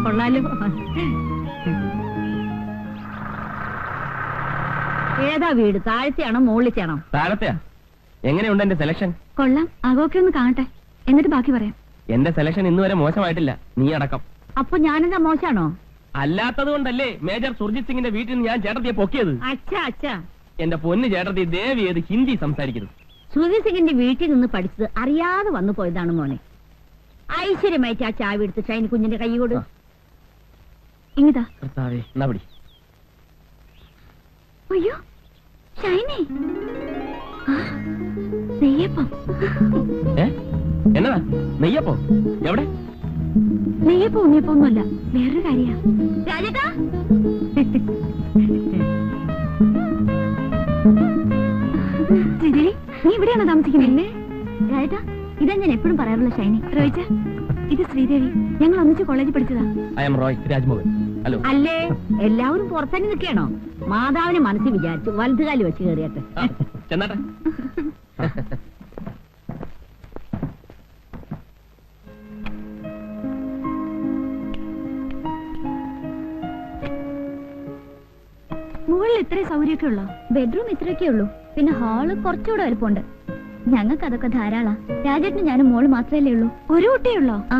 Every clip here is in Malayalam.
കൊള്ളാലോ. ഏതാ വീട്, താഴത്തെയാണോ മുകളിലത്തെയാണോ? താഴത്തെയാ. എങ്ങനെയുണ്ട് എന്റെ സെലക്ഷൻ? കൊള്ളാം, ആകോക്കെ ഒന്ന് കാണട്ടെ, എന്നിട്ട് ബാക്കി പറയാം. എന്റെ സെലക്ഷൻ ഇന്ന് വരെ മോശമായിട്ടില്ല, നീ അടക്കം. അപ്പൊ ഞാനെന്താ മോശാണോ? അല്ലാത്തത് കൊണ്ടല്ലേ മേജർ സുർജിത് സിംഗിന്റെ വീട്ടിൽ നിന്ന് ഞാൻ ചേട്ടത്തിയെ പൊക്കിയത്. അച്ഛാ അച്ഛാ, എന്റെ പൊന്ന് ചേട്ടത്തി ദേവി ഏത് ഹിന്ദി സംസാരിക്കുന്നു. സുർജിത് സിംഗിന്റെ വീട്ടിൽ നിന്ന് പഠിച്ചത് അറിയാതെ വന്നു പോയതാണ് മോനെ. ഐശ്വര്യമായിട്ട് ആ ചാവി എടുത്ത് ഷൈനി കുഞ്ഞിന്റെ കൈ കൊടു. ഇങ്ങിതാ. കർത്താവേ, എന്നാ പിടി. അയ്യോ ഷൈനി, നെയ്യപ്പം. എന്നതാ നെയ്യപ്പോ? എവിടെ? നെയ്യപ്പം ഉണ്ണിയപ്പം ഒന്നുമല്ല, വേറൊരു കാര്യ. രാജേട്ടാ, ശ്രീദേവി, നീ ഇവിടെയാണോ താമസിക്കുന്നത്? രാജേട്ടാ, ഇതാ ഞാൻ എപ്പോഴും പറയാറുള്ള ഷൈനി. റോയിച്ച, ഇത് ശ്രീദേവി, ഞങ്ങൾ ഒന്നിച്ച് കോളേജിൽ പഠിച്ചതാ. I M Roy Rajmohan. Hello. അല്ലേ, എല്ലാവരും പുറത്തന്നെ നിൽക്കണോ? മാതാവിനെ മനസ്സിൽ വിചാരിച്ചു വലതുകാലി വെച്ച് കയറിയട്ടെ. ചെന്നാട്ടെ. മുകളിൽ ഇത്രേ സൗകര്യമൊക്കെ ഉള്ളോ? ബെഡ്റൂം ഇത്രയൊക്കെ ഉള്ളൂ, പിന്നെ ഹാള് കുറച്ചുകൂടെ വലുപ്പമുണ്ട്. ഞങ്ങൾക്ക് അതൊക്കെ ധാരാളാ. രാജേട്ടന് ഞാനും മോള് മാത്രമല്ലേ ഉള്ളൂ. ഒരു കുട്ടിയേ ഉള്ളോ? ആ,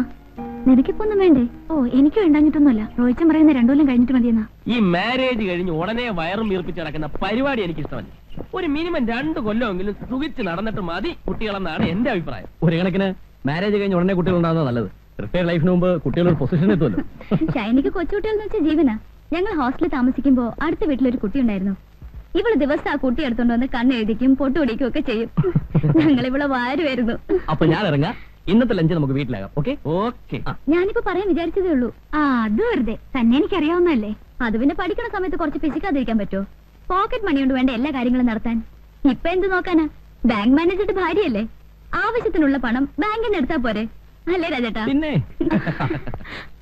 നിനക്കിപ്പോ ഒന്നും വേണ്ടേ? ഓ, എനിക്ക് വേണ്ടാഞ്ഞിട്ടൊന്നുമല്ല. റോയിച്ചൻ പറയുന്ന 2 കൊല്ലം കഴിഞ്ഞിട്ട് മതിയെന്നാ. ഈ മാരേജ് കഴിഞ്ഞ് ഉടനെ വയറും വീർപ്പിച്ച് നടക്കുന്ന പരിപാടി എനിക്ക് ഇഷ്ടമല്ല. ഒരു മിനിമം 2 കൊല്ലമെങ്കിലും സുഖിച്ച് നടന്നിട്ട് മതി കുട്ടികളെന്നാണ് എന്റെ അഭിപ്രായം. ഒരു കണക്കിന് മാരേജ് കഴിഞ്ഞ് ഉടനെ കുട്ടികൾ ഉണ്ടാകുന്നത് നല്ലത്. റിട്ടയർഡ് ലൈഫിന് മുമ്പ് കുട്ടികളൊരു പൊസിഷൻ എത്തുമല്ലോ. ഷൈനിക്ക് കൊച്ചുകുട്ടികൾ വെച്ച ജീവനാ. ഞങ്ങൾ ഹോസ്റ്റലിൽ താമസിക്കുമ്പോ അടുത്ത വീട്ടിലൊരു കുട്ടി ഉണ്ടായിരുന്നു. ഇവള് ദിവസം ആ കുട്ടി എടുത്തോണ്ട് വന്ന് കണ്ണെഴുതിക്കും പൊട്ടുപിടിക്കും ഒക്കെ ചെയ്യും. ഞങ്ങൾ ഇവളെ വാരുമായിരുന്നു. അപ്പൊ ഞാൻ ഇറങ്ങാം. ഇന്നത്തെ ലഞ്ച് നമുക്ക് വീട്ടിലാകാം. Okay okay. ഞാനിപ്പോ പറയാൻ വിചാരിച്ചതേ ഉള്ളൂ. ആ, അത് വെറുതെ തന്നെ എനിക്ക് അറിയാവുന്നല്ലേ. അത് പിന്നെ പഠിക്കണ സമയത്ത് കുറച്ച് പിശിക്കാതിരിക്കാൻ പറ്റുമോ? പോക്കറ്റ് മണി കൊണ്ട് വേണ്ട എല്ലാ കാര്യങ്ങളും നടത്താൻ. ഇപ്പൊ എന്ത് നോക്കാനാ? ബാങ്ക് മാനേജറുടെ ഭാര്യയല്ലേ, ആവശ്യത്തിനുള്ള പണം ബാങ്കിൽ നിന്ന് എടുത്താ പോരെ? അല്ലേ രാജേട്ടാ? പിന്നെ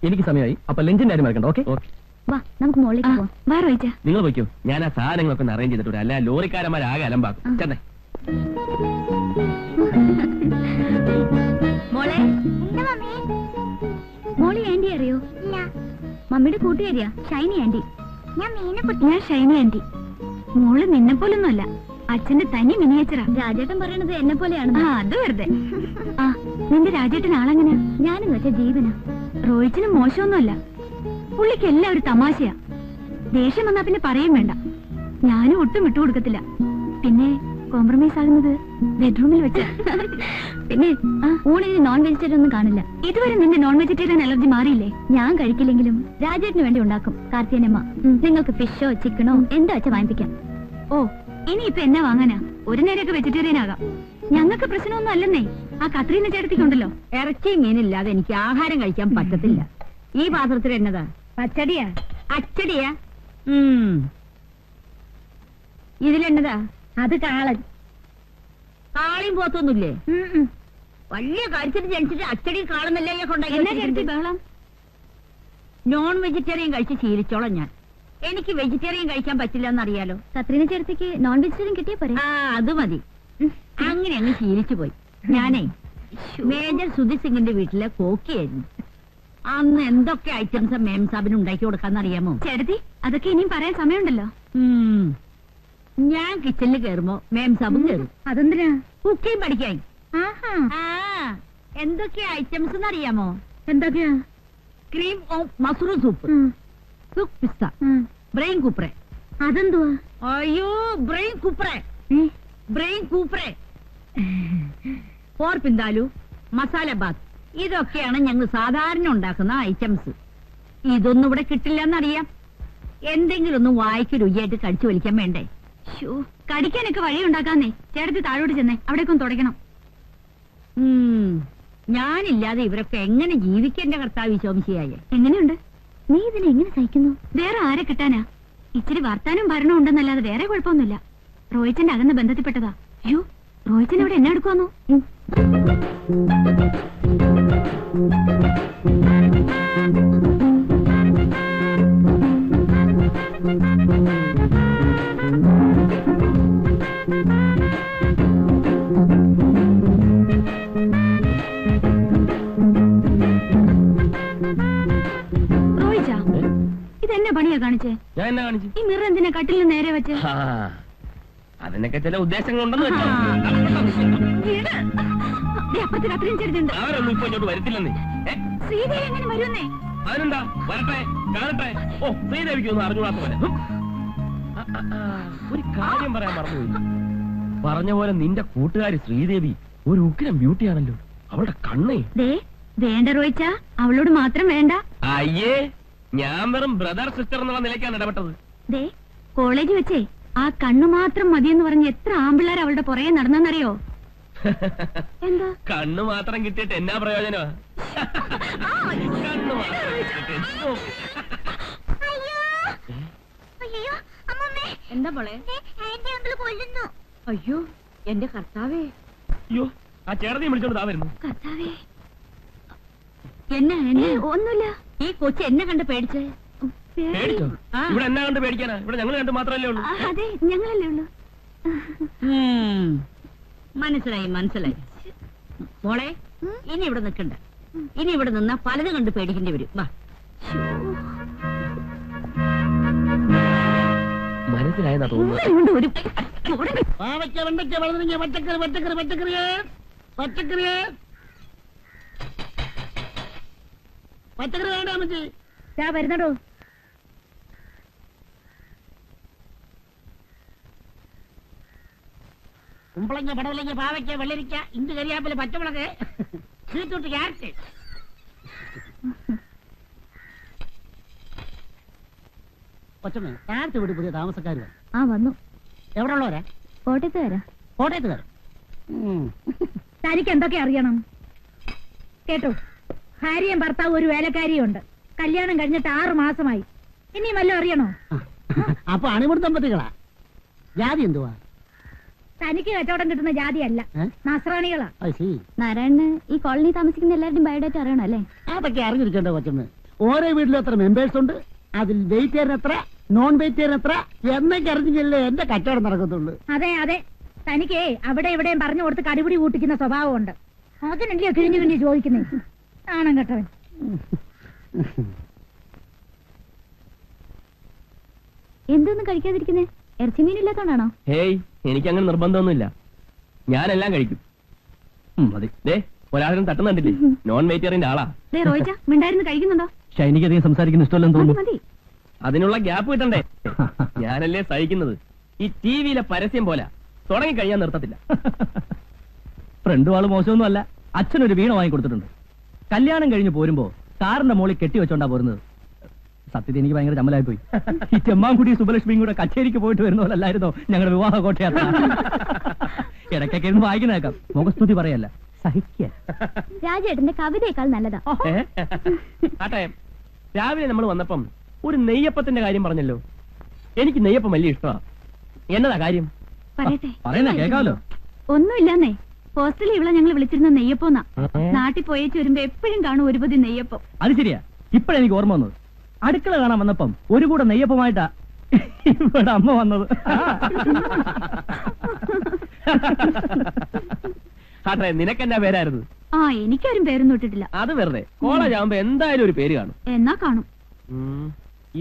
എനിക്ക് സമയമായി. അപ്പൊ ലഞ്ചിന്റെ കാര്യം മറക്കണ്ട. Okay okay. വാ, നമുക്ക് മുകളിലേക്ക് പോവാം. വാ റോയിച്ച. നിങ്ങൾ പോയിക്കോ, ഞാൻ ആ സാധനങ്ങളൊക്കെ ഒന്ന് അറേഞ്ച് ചെയ്തിട്ടുണ്ട്. അല്ല ലോറിക്കാരന്മാരാകെ അലമ്പാക്കും. ചെന്നേ. മോളെ, മോളി ആന്റി അറിയോ? മമ്മിയുടെ കൂട്ടുകാരിയാ ഷൈനി ആന്റി. ഞാൻ ഷൈനി ആന്റി. മോള് നിന്നെ പോലൊന്നുമല്ല, അച്ഛന്റെ തനി മിനിയേച്ചറാ. രാജേട്ടൻ പറയണത് എന്നെ പോലെയാണ്. ആ, അത് വെറുതെ. ആ, നിന്റെ രാജേട്ടൻ ആളെങ്ങനെയാ? ഞാനെന്ന് വെച്ചാ ജീവനാ. റോയിച്ചിന് മോശമൊന്നുമല്ല, പുള്ളിക്ക് എല്ലാം ഒരു തമാശയാ. ദേഷ്യം വന്നാ പിന്നെ പറയും വേണ്ട. ഞാനും ഒട്ടും വിട്ടുകൊടുക്കത്തില്ല. പിന്നെ കോംപ്രമൈസ് ആകുന്നത് ബെഡ്റൂമിൽ വെച്ച്. പിന്നെ ഊണിന് നോൺ വെജിറ്റേറിയൻ ഒന്നും കാണില്ല. ഇതുവരെ നിന്റെ നോൺ വെജിറ്റേറിയൻ അലർജി മാറിയില്ലേ? ഞാൻ കഴിക്കില്ലെങ്കിലും രാജേട്ടിന് വേണ്ടി ഉണ്ടാക്കും കാർത്തിയനമ്മ. നിങ്ങൾക്ക് ഫിഷോ ചിക്കനോ എന്താ വെച്ചാ വാങ്ങിപ്പിക്കാം. ഓ, ഇനിയിപ്പൊ എന്നാ വാങ്ങാനാ? ഒരു നേരമൊക്കെ വെജിറ്റേറിയൻ ആകാം. ഞങ്ങൾക്ക് പ്രശ്നമൊന്നും അല്ലെന്നേ. ആ കത്രീന ചേട്ടത്തിക്കുണ്ടല്ലോ. ഇറച്ചി മീനില്ലാതെ എനിക്ക് ആഹാരം കഴിക്കാൻ പറ്റത്തില്ല. ഈ പാത്രത്തിൽ എന്നതാ? പച്ചടിയാ? അച്ചടിയാ? ഇതിലെന്നതാ? അത് കാളൻ. കാളിയും പോത്തൊന്നുമില്ലേ? വലിയ കാര്യത്തിൽ ജനിച്ചിട്ട് അച്ചടി കാളെന്നല്ലേ കൊണ്ടാക്കി. നോൺ വെജിറ്റേറിയൻ കഴിച്ച് ശീലിച്ചോളാം ഞാൻ. എനിക്ക് വെജിറ്റേറിയൻ കഴിക്കാൻ പറ്റില്ല എന്നറിയാലോ. കത്രീന ചേട്ടത്തിക്ക് നോൺ വെജിറ്റേറിയൻ കിട്ടിയ പോരെ? ആ, അത് മതി. അങ്ങനെ അങ്ങ് ശീലിച്ചു പോയി. ഞാനേ മേജർ സുധി സിംഗിന്റെ വീട്ടിലെ കോക്കിയായിരുന്നു. അന്ന് എന്തൊക്കെ ഐറ്റംസ് മേം സാബിന് ഉണ്ടാക്കി കൊടുക്കാന്നറിയാമോ? ചേട്ടത്തി, അതൊക്കെ ഇനിയും പറയാൻ സമയമുണ്ടല്ലോ. ഞാൻ കിച്ചണിൽ കയറുമ്പോ മേം സാബും കയറും. അതെന്തിനാ? കുക്കിംഗ് പഠിക്കാൻ. എന്തൊക്കെയാ ഐറ്റംസ് എന്നറിയാമോ? എന്തൊക്കെയാ? ക്രീം മഷ്റൂം സൂപ്പ്, സുക്ക് പിസ്ത, ബ്രെയിൻ കൂപ്രെ. അതെന്തുവാ? അയ്യോ, ബ്രെയിൻ കൂപ്രെ, ബ്രെയിൻ കൂപ്രെ, പോർ പിന്താലു, മസാല ബാത്ത്. ഇതൊക്കെയാണ് ഞങ്ങൾ സാധാരണ ഉണ്ടാക്കുന്ന ഐറ്റംസ്. ഇതൊന്നും ഇവിടെ കിട്ടില്ല എന്നറിയാം. എന്തെങ്കിലും ഒന്ന് വായിക്ക് രുചിയായിട്ട് കടിച്ചു വലിക്കാൻ വേണ്ടേ? കടിക്കാനൊക്കെ വഴി ഉണ്ടാക്കാന്നേ. ചേട്ടത്തി താഴോട്ട് ചെന്നേ, അവിടേക്കൊന്ന് തുടയ്ക്കണം. ഞാനില്ലാതെ ഇവരൊക്കെ എങ്ങനെ ജീവിക്കേണ്ട കർത്താവ് ശോംശിയായ? എങ്ങനെയുണ്ട്? നീ ഇതിനെ എങ്ങനെ സഹിക്കുന്നു? വേറെ ആരെ കിട്ടാനാ? ഇച്ചിരി വർത്താനും ഭരണവും ഉണ്ടെന്നല്ലാതെ വേറെ കുഴപ്പമൊന്നുമില്ല. റോയിച്ചന്റെ അകന്ന ബന്ധത്തിൽപ്പെട്ടതാ. അയ്യോ, റോയിച്ചൻ ഇവിടെ എന്നെ എടുക്കുവാന്നോ? ഇതെന്നെ പണിയാ കാണിച്ചേ? ഞാൻ എന്നാ കാണിച്ചു? ഈ മിറർ എന്തിനാ കട്ടിലിന് നേരെ വെച്ച്? അതിനൊക്കെ ചില ഉദ്ദേശങ്ങളുണ്ടെന്ന് വെച്ചോ. അപ്പുറത്ത് കത്രീൻ ചെറുതുണ്ട്. അവരൊന്നും ഇപ്പൊ ഇങ്ങോട്ട് വരത്തില്ലെന്നേ. ശ്രീദേവി എങ്ങനെ വരുന്നേ? അതിനെന്താ, വരട്ടെ, കാണട്ടെ. ഓ, ശ്രീദേവിക്കൊന്നും അറിഞ്ഞുകൂടാത്ത പോലെ. ഒരു കാര്യം പറയാൻ മറന്നുപോയി. പറഞ്ഞ പോലെ നിന്റെ കൂട്ടുകാരി ശ്രീദേവി ഒരു ഉഗ്രം ബ്യൂട്ടിയാണല്ലോ. അവളുടെ കണ്ണേ. വേണ്ട റോയിച്ച, അവളോട് മാത്രം വേണ്ട. അയ്യേ, ഞാൻ വെറും ബ്രദർ സിസ്റ്റർ എന്നുള്ള നിലയ്ക്കാണ് ഇടപെട്ടത്. കോളേജ് വെച്ചേ ആ കണ്ണു മാത്രം മതിയെന്ന് പറഞ്ഞ് എത്ര ആമ്പിള്ളേർ അവളുടെ പുറകെ നടന്നെന്നറിയോ? എന്താ കണ്ണു മാത്രം കിട്ടിയിട്ട് എന്നാ പ്രയോജനമാ? കണ്ണു മാത്രം കിട്ടിയിട്ട് എന്താ പോളെ? അയ്യോ എന്റെ കർത്താവേ. അയ്യോ, ആ ചേട്ടനെയും വിളിച്ചോണ്ട് താ വരുന്നു. കർത്താവേ, എന്നാ എന്നെ ഒന്നുമില്ല. ഈ കൊച്ചു എന്നെ കണ്ട് പേടിച്ചേ? പേടിച്ചോ? ഇവിടെ എന്നാ കണ്ട് പേടിക്കാനാ? ഇവിടെ ഞങ്ങൾ കണ്ട് മാത്രമല്ലേ ഉള്ളൂ. അതെ, ഞങ്ങളല്ലേ ഉള്ളൂ. മനസ്സിലായി മനസ്സിലായി. മോളെ, ഇനി ഇവിടെ നിൽക്കണ്ട. ഇനി ഇവിടെ നിന്നാ പലതും കണ്ട് പേടിക്കേണ്ടി വരും. വാ. മനസ്സിലായെന്നാ തോന്നുന്നു. ഒരു പാവയ്ക്ക, വെണ്ടയ്ക്ക, വഴുതനങ്ങ, പച്ചക്കറി, പച്ചക്കറി, പച്ചക്കറിയേ, പച്ചക്കറിയേ, പച്ചക്കറി വേണ്ട അമ്മച്ചി. വരുന്നടോ. കുമ്പളങ്ങ, പടവലങ്ങ, പാവയ്ക്ക, വെള്ളരിക്ക, ഇഞ്ചി, കരിയാപ്പില, പച്ചമുളക്, ബീറ്റ്റൂട്ട്, ക്യാരറ്റ്. കൊച്ചമ്മ, ക്യാരറ്റ് വീട് പുതിയ താമസക്കാർ വന്നു. എവിടെ ഉള്ളവരാ? കോട്ടയത്ത് വരാം. കോട്ടയത്തുകാർ. തനിക്ക് എന്തൊക്കെ അറിയണം കേട്ടോ? ഭാര്യയും ഭർത്താവും ഒരു വേലക്കാരിയുണ്ട്. കല്യാണം കഴിഞ്ഞിട്ട് 6 മാസമായി. ഇനി വല്ലതും അറിയണോ? അപ്പൊ അണിമുടി ദമ്പതികളാ? ജാതി എന്തുവാ? തനിക്ക് കച്ചവടം കിട്ടുന്ന ജാതിയല്ല, നസ്രാണികളാ. നാരായണന് ഈ കോളനി താമസിക്കുന്ന എല്ലാവരുടെയും ബയോഡേറ്റ അറിയണം അല്ലേ? അതൊക്കെ അറിഞ്ഞിരിക്കണ്ടോ കൊച്ചമ്മ? ഓരോ വീട്ടിലും എത്ര മെമ്പേഴ്സ് ഉണ്ട്, അതിൽ വെജിറ്റേറിയൻ എത്ര, നോൺ വെജിറ്റേറിയൻ എത്ര എന്നൊക്കെ അറിഞ്ഞില്ലേ എന്റെ കച്ചവടം നടക്കത്തുള്ളൂ. അതെ അതെ, തനിക്ക് അവിടെ ഇവിടെയും പറഞ്ഞു കൊടുത്ത് കടിപിടി കൂട്ടിക്കുന്ന സ്വഭാവമുണ്ട്. അതിനല്ലേ കിഴിഞ്ഞു കിഴിഞ്ഞ് ചോദിക്കുന്നേ? ആണം കേട്ടവൻ. എന്തൊന്നും കഴിക്കാതിരിക്കുന്നേ? ഇറച്ചി മീനില്ലാത്തോണ്ടാണോ? ഹേയ്, എനിക്കങ്ങനെ നിർബന്ധമൊന്നുമില്ല. ഞാനെല്ലാം കഴിക്കും. മതി. ഒരാളും തട്ടുന്നുണ്ടില്ലേ? നോൺ വെജിറ്റേറിയന്റെ ആളാ. റോയിച്ച മിണ്ടായിരുന്നു കഴിക്കുന്നുണ്ടോ? ഷൈനിക്ക് അധികം സംസാരിക്കുന്ന ഇഷ്ടമല്ലെന്ന് തോന്നുന്നു. മതി. അതിനുള്ള ഗ്യാപ്പ് കിട്ടണ്ടേ? ഞാനല്ലേ സഹിക്കുന്നത്. ഈ ടിവിയിലെ പരസ്യം പോലെ തുടങ്ങിക്കഴിയാൻ നിർത്തത്തില്ല. ഫ്രണ്ടും ആള് മോശമൊന്നും അല്ല. അച്ഛനൊരു വീണ വാങ്ങി കൊടുത്തിട്ടുണ്ട്. കല്യാണം കഴിഞ്ഞ് പോരുമ്പോ കാറിന്റെ മോളിൽ കെട്ടി വെച്ചോണ്ടാ പോരുന്നത്. സത്യത്തിൽ എനിക്ക് ഭയങ്കര ചമ്മലായി പോയി. ഈ ചെമ്മാൻകുടി സുബലക്ഷ്മിയും കൂടെ കച്ചേരിക്ക് പോയിട്ട് വരുന്ന പോലല്ലായിരുന്നോ ഞങ്ങളുടെ വിവാഹ കോട്ടയാത്ര? ഇടയ്ക്കൊക്കെ ഇരുന്ന് വായിക്കുന്നേക്കാം. മുഖസ്തുതി പറയല്ല, സഹിക്ക. രാജേട്ടന്റെ കവിതയേക്കാൾ നല്ലതാ. ആട്ടെ, രാവിലെ നമ്മൾ വന്നപ്പം ഒരു നെയ്യപ്പത്തിന്റെ കാര്യം പറഞ്ഞല്ലോ. എനിക്ക് നെയ്യപ്പം വലിയ ഇഷ്ടമാണ്. എന്നതാ കാര്യം? പറയട്ടെ. പറയുന്ന കേൾക്കാമല്ലോ. ഒന്നുമില്ലെന്നേ, ഹോസ്റ്റലിൽ ഇവിടെ ഞങ്ങൾ വിളിച്ചിരുന്ന നെയ്യപ്പോന്നാ. നാട്ടിൽ പോയേച്ച് വരുമ്പോ എപ്പോഴും കാണും ഒരു പൊതി നെയ്യപ്പം. അത് ശരിയാ. ഇപ്പഴെനിക്ക് ഓർമ്മ വന്നത്. അടുക്കള കാണാൻ വന്നപ്പം ഒരു കൂടെ നെയ്യപ്പമായിട്ടാ ഇവിടെ അമ്മ വന്നത്. ആട്ടെ, നിനക്കെന്നാ പേരായിരുന്നു? എനിക്കാരും പേരൊന്നും ഇട്ടിട്ടില്ല. അത് വെറുതെ. കോളേജ് ആവുമ്പോ എന്തായാലും ഒരു പേര് കാണും. എന്നാ കാണും.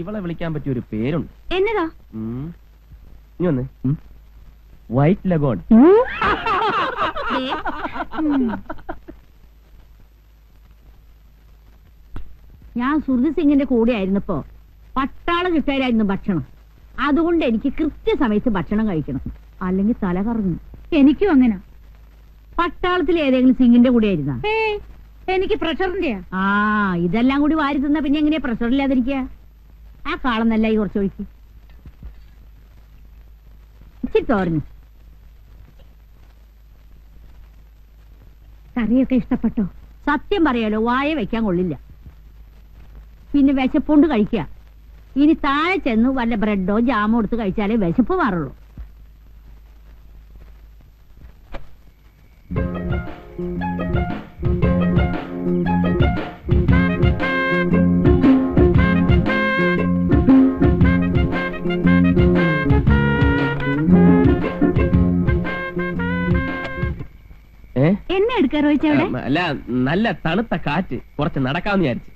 ഇവളെ വിളിക്കാൻ പറ്റിയ ഒരു പേരുണ്ട്. എന്നതാ? ഇനി വന്നേ. White leghorn. ഞാൻ സുർജി സിംഗിന്റെ കൂടെ ആയിരുന്നപ്പോ പട്ടാള കിട്ടായിരുന്നു ഭക്ഷണം. അതുകൊണ്ട് എനിക്ക് കൃത്യസമയത്ത് ഭക്ഷണം കഴിക്കണം, അല്ലെങ്കിൽ തല കറങ്ങും. എനിക്കും അങ്ങനെ. പട്ടാളത്തിൽ ഏതെങ്കിലും സിംഗിന്റെ കൂടെ ആയിരുന്ന? എനിക്ക് പ്രഷറിന്റെയാ. ഇതെല്ലാം കൂടി വാരി തിന്ന പിന്നെ എങ്ങനെയാ പ്രഷർ ഇല്ലാതിരിക്കുക? ആ കാളന്നല്ല ഈ കുറച്ചൊഴിക്ക്. ഇച്ചിരി തോരഞ്ഞു. കറിയൊക്കെ ഇഷ്ടപ്പെട്ടോ? സത്യം പറയാലോ, വായ വെക്കാൻ കൊള്ളില്ല. പിന്നെ വിശപ്പുണ്ട് കഴിക്കുക. ഇനി താഴെ ചെന്ന് വല്ല ബ്രെഡോ ജാമോ എടുത്ത് കഴിച്ചാലേ വിശപ്പ് മാറുള്ളൂ. എന്നെ എടുക്കാറോ? അല്ല, നല്ല തണുത്ത കാറ്റ്, കുറച്ച് നടക്കാമെന്ന് വിചാരിച്ചു.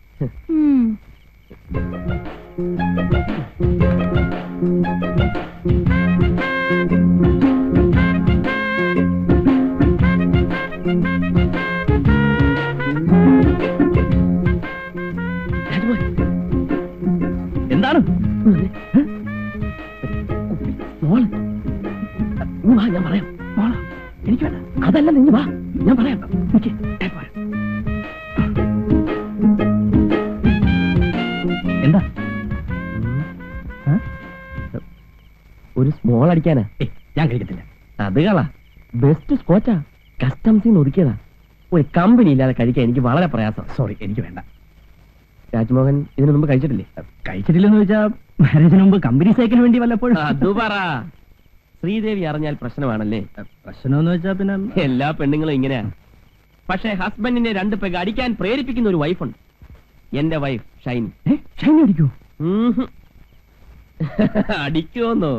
എന്താണ് മോള് നീ വാ, ഞാൻ പറയാം. മോളാ എനിക്ക് വേണ്ട. അതല്ല, നീ വാ, ഞാൻ പറയാം. നിക്ക്, ഞാൻ പറയാം. എന്താ ഒരു സ്മോൾ അടിക്കാനാ. ഞാൻ കഴിക്കത്തില്ല. അത് കളാ, ബെസ്റ്റ് സ്കോച്ചാ, കസ്റ്റംസിന്ന് ഒതുക്കിയതാ. ഒരു കമ്പനി ഇല്ലാതെ കഴിക്കാൻ എനിക്ക് വളരെ പ്രയാസം. സോറി, എനിക്ക് വേണ്ട. രാജ്മോഹൻ ഇതിനു മുമ്പ് കഴിച്ചിട്ടില്ലേ? കഴിച്ചിട്ടില്ലെന്ന് ചോദിച്ചാ മാരേജിന് മുമ്പ് കമ്പനി സൈക്കിന് വേണ്ടി വല്ലപ്പോഴും. അത് പറ. ശ്രീദേവി അറിഞ്ഞാൽ പ്രശ്നമാണല്ലേ? പ്രശ്നമെന്ന് വെച്ചാ പിന്നെ എല്ലാ പെണ്ണുങ്ങളും ഇങ്ങനെയാ. പക്ഷേ ഹസ്ബൻഡിനെ 2 പെഗ് അടിക്കാൻ പ്രേരിപ്പിക്കുന്ന ഒരു വൈഫുണ്ട്. എന്റെ വൈഫ് ഷൈനി. ഷൈനി അടിക്കൂ? അടിക്കുമെന്നോ?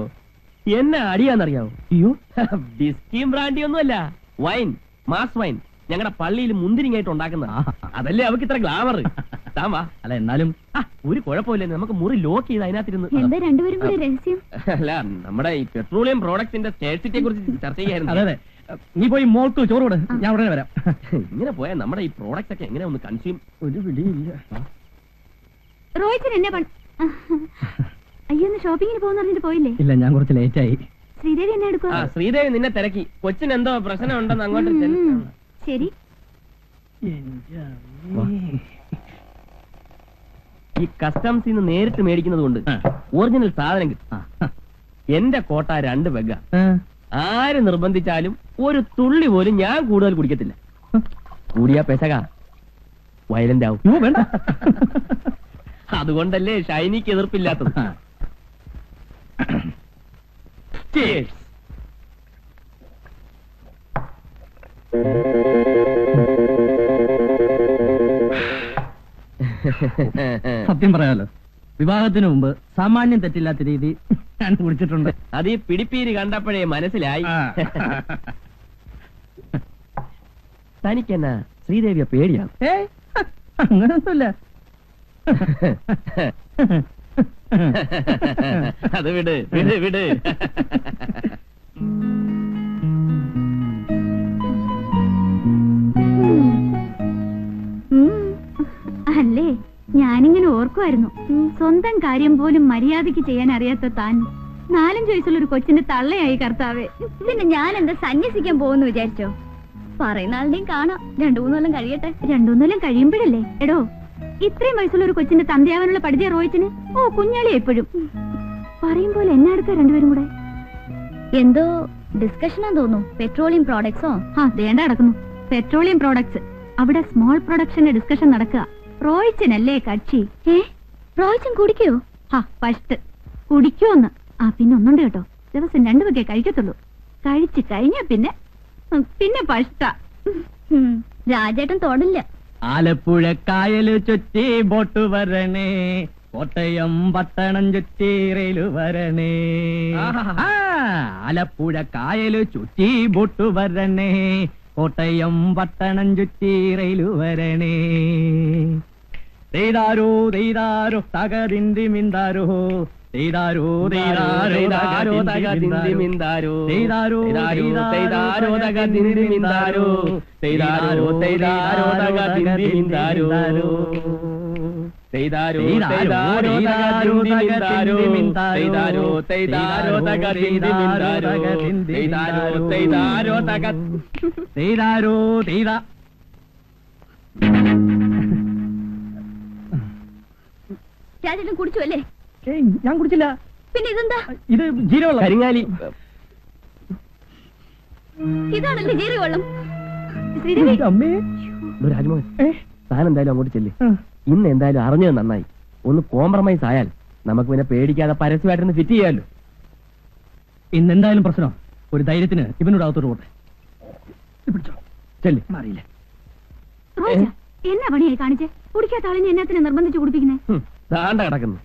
എന്നെ അടിയാന്നറിയാവോ? അയ്യോ, ബിസ്കിയും ബ്രാൻഡി ഒന്നുമല്ല, വൈൻ, മാസ് വൈൻ. ഞങ്ങളുടെ പള്ളിയിൽ മുന്തിരിങ്ങായിട്ട് ഉണ്ടാക്കുന്ന. അതല്ലേ അവർക്ക് ഇത്ര ഗ്ലാമർ. താവാ. അല്ല എന്നാലും ഒരു കുഴപ്പമില്ല, നമുക്ക് മുറി ലോക്ക് ചെയ്ത് അതിനകത്തിരുന്ന്. എന്താ രണ്ടുപേരും കൂടി രഹസ്യം? അല്ല, നമ്മുടെ ഈ പെട്രോളിയം പ്രോഡക്ട്സിന്റെ സ്കേഴ്സിറ്റിയെ കുറിച്ച് ചർച്ച ചെയ്യായിരുന്നു. അതെ, നീ പോയി മോൾക്ക് ചോറ് കൊടു, ഞാൻ ഉടനെ വരാം. ഇങ്ങനെ പോയാൽ നമ്മുടെ ഈ പ്രോഡക്റ്റ് ഒക്കെ എങ്ങനെ ഒന്ന് കൺസ്യൂം? ഒരു പിടിയില്ല. റോയിച്ചൻ എന്നെ അയ്യോ, ഒന്ന് ഷോപ്പിങ്ങിന് പോകുന്ന പറഞ്ഞിട്ട് പോയില്ലേ? ഇല്ല, ഞാൻ കുറച്ച് ലേറ്റ് ആയി. ശ്രീദേവി എന്നെ എടുക്കുക. ശ്രീദേവി നിന്നെ തിരക്കി. കൊച്ചിന് എന്തോ പ്രശ്നം ഉണ്ടെന്ന് അങ്ങോട്ട് ചെല്ല്. ശരി. ഈ കസ്റ്റംസിൽ നിന്ന് നേരിട്ട് മേടിക്കുന്നത് കൊണ്ട് ഒറിജിനൽ സാധനം കിട്ടും. എന്റെ കോട്ട 2 പെഗ്ഗ. ആര് നിർബന്ധിച്ചാലും ഒരു തുള്ളി പോലും ഞാൻ കൂടുതൽ കുടിക്കത്തില്ല. കൂടിയാ പെസക വയലന്റ് ആവും. വേണ്ട. അതുകൊണ്ടല്ലേ ഷൈനിക്ക് എതിർപ്പില്ലാത്തത്. Cheers. സത്യം പറയാലോ, വിവാഹത്തിന് മുമ്പ് സാമാന്യം തെറ്റില്ലാത്ത രീതി ഞാൻ കുടിച്ചിട്ടുണ്ട്. അത് ഈ പിടിപ്പീര് കണ്ടപ്പോഴേ മനസ്സിലായി. തനിക്കെന്നാ ശ്രീദേവിയെ പേടിയാണ്? അങ്ങനൊന്നുമില്ല. അത് വിട് വിട് വിട്. അല്ലേ, ഞാനിങ്ങനെ ഓർക്കുമായിരുന്നു, സ്വന്തം കാര്യം പോലും മര്യാദയ്ക്ക് ചെയ്യാൻ അറിയാത്ത താൻ 4-5 വയസ്സുള്ള ഒരു കൊച്ചിന്റെ തള്ളയായി കർത്താവേ. പിന്നെ ഞാൻ എന്താ സന്യസിക്കാൻ പോകുന്നു വിചാരിച്ചോ? പറയുന്ന ആളുടെയും കാണാം. 2-3 കൊല്ലം കഴിയട്ടെ. 2-3 കൊല്ലം കഴിയുമ്പോഴല്ലേ? എടോ, ഇത്രയും വയസ്സുള്ള ഒരു കൊച്ചിന്റെ തന്തയാവാനുള്ള പഠിച്ച റോയിച്ചിന് ഓ കുഞ്ഞാളി എപ്പോഴും പറയും പോലെ എന്നെ അടുക്ക രണ്ടുപേരും കൂടെ. എന്തോ ഡിസ്കഷനാ തോന്നുന്നു. പെട്രോളിയം പ്രോഡക്ട്സോ? ദേണ്ട നടക്കുന്നു. Petroleum products. അവിടെ സ്മോൾ പ്രൊഡക്ഷന്റെ ഡിസ്കഷൻ നടക്കുക. റോയിച്ചനല്ലേ കക്ഷി. റോയിച്ചൻ കുടിക്കോ? ഫസ്റ്റ് കുടിക്കുമെന്ന്. പിന്നെ ഒന്നുണ്ട് കേട്ടോ, ദിവസം 2 വകയെ കഴിക്കത്തുള്ളൂ. കഴിച്ചു കഴിഞ്ഞാ പിന്നെ പഷ്ട. രാജേട്ടൻ തൊടില്ല. ആലപ്പുഴ കായല് ചുറ്റി ബോട്ട് വരണേ, കോട്ടയം പട്ടണം ചുറ്റി റെയില് വരണേ. ആലപ്പുഴ കായല് ചുറ്റി ബോട്ട് വരണേ, കോട്ടയം പട്ടണം ചുറ്റി റെയില് വരണേ. തെയ്താരോ തെയ്താരോ തകതിന്തി മിന്താരോ, തെയ്താരോ തെയ്താരോ തകതിന്തി മിന്താരോ, തെയ്താരോ തെയ്താരോ തകതിന്തി മിന്താരോ, തെയ്താരോ തെയ്താരോ തകതിന്തി മിന്താരോ, തെയ്താരോ തെയ്താരോ തകതിന്തി മിന്താരോ, തെയ്താരോ തെയ്താരോ തകതിന്തി മിന്താരോ, തെയ്താരോ തെയ്താരോ തക തെയ്താരോ തെയ്താ. രാജേട്ടൻ കുടിച്ചു അല്ലേ? ഞാൻ കുടിച്ചില്ല. പിന്നെ ഇതെന്താ? ഇത് ജീരവെള്ളം. കരിങ്ങാലി. ഇതാണല്ലേ ജീരകവെള്ളം? അമ്മേ. രാജ്മോഹൻ, താൻ എന്തായാലും അങ്ങോട്ട് ചെല്ല്. ഇന്ന് എന്തായാലും അറിഞ്ഞത് നന്നായി. ഒന്ന് കോംപ്രമൈസ് ആയാൽ നമുക്ക് പിന്നെ പേടിക്കാതെ പരസ്യമായിട്ടൊന്ന് ഫിറ്റ് ചെയ്യാമല്ലോ. ഇന്നെന്തായാലും പ്രശ്നം. ഒരു ധൈര്യത്തിന് ഇവനോട് അകത്തോട്ട് പോട്ടെ. ചെല്ല്. അറിയില്ല. എന്നാ പണിയായി കാണിച്ചേ? കുടിക്കാത്ത ആളിനെ എന്നാത്തിന് നിർബന്ധിച്ച് കുടിപ്പിക്കുന്നേ? താണ്ട കിടക്കുന്നു.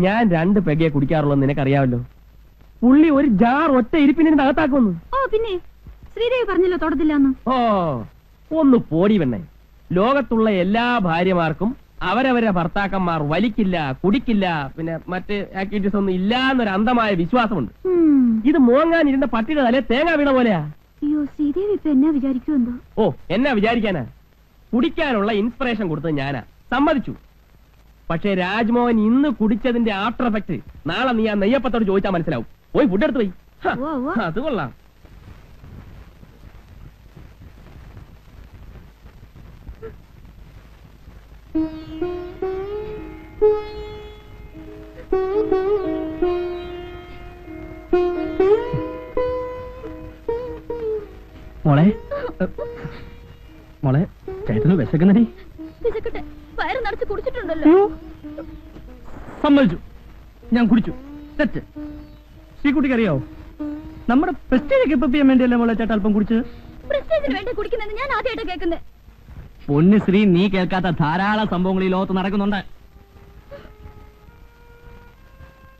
ഞാൻ 2 പെഗയെ കുടിക്കാറുള്ളൂ, നിനക്കറിയാമല്ലോ. പുള്ളി ഒരു ജാർ ഒറ്റ ഇരിപ്പിനെ അകത്താക്കുന്നു. പിന്നെ ശ്രീദേവി പറഞ്ഞല്ലോ തൊടത്തില്ലാന്ന്. ഒന്ന് പോടി വെണ്ണേ. ലോകത്തുള്ള എല്ലാ ഭാര്യമാർക്കും അവരവരെ ഭർത്താക്കന്മാർ വലിക്കില്ല, കുടിക്കില്ല, പിന്നെ മറ്റ് ആക്ടിവിറ്റീസ് ഒന്നും ഇല്ല എന്നൊരു അന്ധമായ വിശ്വാസമുണ്ട്. ഇത് മോങ്ങാനിരുന്ന പട്ടിയുടെ തലേ തേങ്ങ വീണ പോലെയാ. അയ്യോ, ശ്രീദേവി ഇപ്പൊ എന്നാ വിചാരിക്കുമെന്തോ? എന്നാ വിചാരിക്കാനാ? കുടിക്കാനുള്ള ഇൻസ്പിറേഷൻ കൊടുത്തത് ഞാനാ. സമ്മതിച്ചു. പക്ഷേ രാജ്മോഹൻ ഇന്ന് കുടിച്ചതിന്റെ ആഫ്റ്റർ എഫക്ട് നാളെ നീ ആ നെയ്യപ്പത്തോട് ചോദിച്ചാൽ മനസ്സിലാവും. പോയി ഫുഡ് എടുത്ത് പോയി. ഓ, ഓ. അത് കൊള്ളാം. മോളെ മോളെ ചേട്ടന് വിശക്കുന്നടി. വിശക്കട്ടെ, വയറ് നിറച്ച് കുടിച്ചിട്ടുണ്ടല്ലോ. അയ്യോ, സമ്മതിച്ചു, ഞാൻ കുടിച്ചു. തെറ്റ്. ശ്രീകുട്ടിക്ക് അറിയാവോ, നമ്മുടെ പ്രസ്റ്റേജ് കീപ്പ് ചെയ്യാൻ വേണ്ടിയല്ലേ മോളെ ചേട്ടൻ അല്പം കുടിച്ചത്? പ്രസ്റ്റേജിന് വേണ്ടി കുടിക്കുന്നത് ഞാൻ ആദ്യമായിട്ട് കേൾക്കുന്നത്. പൊന്ന് ശ്രീ, നീ കേൾക്കാത്ത ധാരാളം സംഭവങ്ങൾ ഈ ലോകത്ത് നടക്കുന്നുണ്ട്.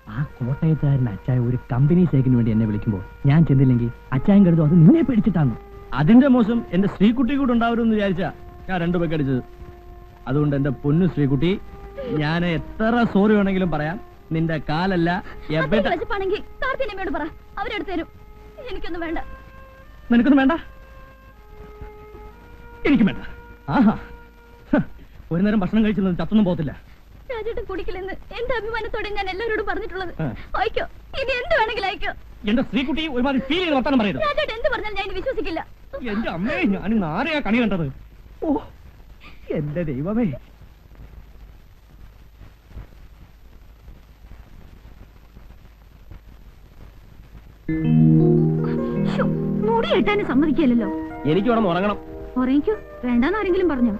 ആ കോട്ടയത്തുകാരൻ അച്ചായ ഒരു കമ്പനി ഷേക്കിന് വേണ്ടി എന്നെ വിളിക്കുമ്പോൾ ഞാൻ ചെന്നില്ലെങ്കിൽ അച്ചായൻ കരുതും അത് നിന്നെ പേടിച്ചിട്ടാണ്. അതിന്റെ മോശം എന്റെ ശ്രീകുട്ടി കൂടെ ഉണ്ടാവരുമെന്ന് വിചാരിച്ചാ ഞാൻ 2 പേക്ക് അടിച്ചത്. അതുകൊണ്ട് എന്റെ പൊന്നു ശ്രീകുട്ടി, ഞാൻ എത്ര സോറി വേണമെങ്കിലും പറയാം. നിന്റെ കാലല്ല എവിടെ. വിശപ്പാണെങ്കിൽ കാർത്തിനമ്മയോട് പറ, അവരെടുത്ത് തരും. എനിക്കൊന്നും വേണ്ട. നിനക്കൊന്നും വേണ്ട, എനിക്കും വേണ്ട. ആഹാ, ഒരു നേരം ഭക്ഷണം കഴിച്ചിരുന്നത് ചത്തൊന്നും പോകത്തില്ല. രാജേട്ടൻ കുടിക്കില്ലെന്ന് എന്റെ അഭിമാനത്തോടെ ഞാൻ എല്ലാവരോടും പറഞ്ഞിട്ടുള്ളത്. ആ. അയക്കോ, ഇനി എന്ത് വേണമെങ്കിലും അയക്കോ. എന്റെ ശ്രീകുട്ടി ഒരുമാതിരി ഫീൽ ചെയ്ത് വർത്താനം പറയരുത്. രാജേട്ടൻ എന്ത് പറഞ്ഞാലും ഞാൻ ഇനി വിശ്വസിക്കില്ല. എന്റെ അമ്മയെ ഞാൻ ആരെയാ കണി കണ്ടത്? ഓ എന്റെ ദൈവമേ. മുടി കെട്ടാനും സമ്മതിക്കില്ലല്ലോ. എനിക്ക് വേണം ഉറങ്ങണം. ഉറങ്ങിക്കോ, വേണ്ടാന്ന് ആരെങ്കിലും പറഞ്ഞോ?